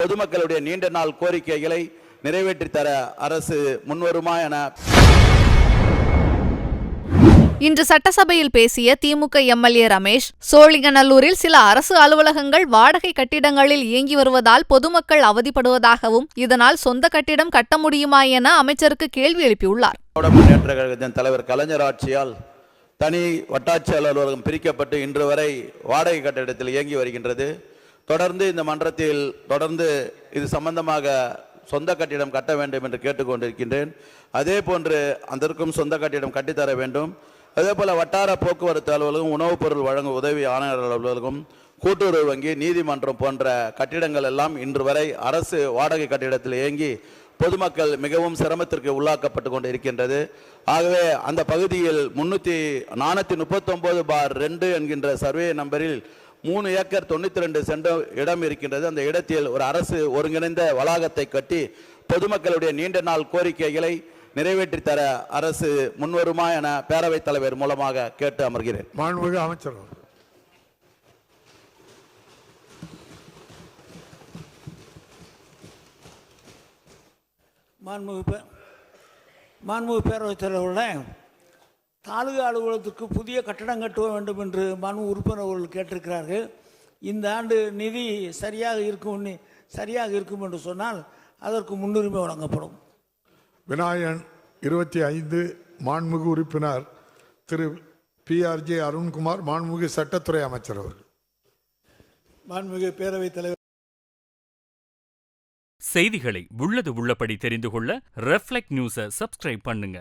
பொதுமக்களுடைய நீண்ட நாள் கோரிக்கைகளை நிறைவேற்றி தர அரசு முன்வருமா என இன்று சட்டசபையில் பேசிய திமுக எம்எல்ஏ ரமேஷ், சோழிங்கநல்லூரில் சில அரசு அலுவலகங்கள் வாடகை கட்டிடங்களில் இயங்கி வருவதால் பொதுமக்கள் அவதிப்படுவதாகவும், இதனால் சொந்த கட்டிடம் கட்ட முடியுமா என அமைச்சருக்கு கேள்வி எழுப்பியுள்ளார். முன்னேற்ற கழகத்தின் தலைவர் கலைஞர் ஆட்சியால் தனி வட்டாட்சியர் அலுவலகம் பிரிக்கப்பட்டு இன்று வரை வாடகை கட்டிடத்தில் இயங்கி வருகின்றது. தொடர்ந்து இந்த மன்றத்தில் இது சம்பந்தமாக சொந்த கட்டிடம் கட்ட வேண்டும் என்று கேட்டுக்கொண்டிருக்கின்றேன். அதே போன்று அதற்கும் சொந்த கட்டிடம் கட்டித்தர வேண்டும். அதே போல வட்டார போக்குவரத்து அலுவலகம், உணவுப் பொருள் வழங்கும் உதவி ஆணையர் அலுவலகம், கூட்டுறவு வங்கி, நீதிமன்றம் போன்ற கட்டிடங்கள் எல்லாம் இன்று வரை அரசு வாடகை கட்டிடத்தில் இயங்கி பொதுமக்கள் மிகவும் சிரமத்திற்கு உள்ளாக்கப்பட்டு கொண்டு இருக்கின்றது. ஆகவே அந்த பகுதியில் 439/2 என்கின்ற சர்வே நம்பரில் 3 ஏக்கர் 92 சென்ட் இடம் இருக்கின்றது. அந்த இடத்தில் ஒரு அரசு ஒருங்கிணைந்த வளாகத்தை கட்டி பொதுமக்களுடைய நீண்ட நாள் கோரிக்கைகளை நிறைவேற்றி தர அரசு முன்வருமா என பேரவைத் தலைவர் மூலமாக கேட்டு அமர்கிறேன். மாண்புமிகு அமைச்சர். மாண்புமிகு பேரவைத் தலைவர்களே, தாலுகா அலுவலகத்துக்கு புதிய கட்டடம் கட்ட வேண்டும் என்று மாண்பு உறுப்பினர் அவர்கள் கேட்டிருக்கிறார்கள். இந்த ஆண்டு நிதி சரியாக இருக்கும் என்று சொன்னால் அதற்கு முன்னுரிமை வழங்கப்படும். விநாயகன் 25 மாண்புமிகு உறுப்பினர் திரு PRJ அருண்குமார், மாண்புமிகு சட்டத்துறை அமைச்சர் அவர்கள். மாண்புமிகு பேரவைத் தலைவர். செய்திகளை உள்ளது உள்ளபடி தெரிந்து கொள்ள ரெஃப்ளெக்ட் நியூஸை சப்ஸ்கிரைப் பண்ணுங்க.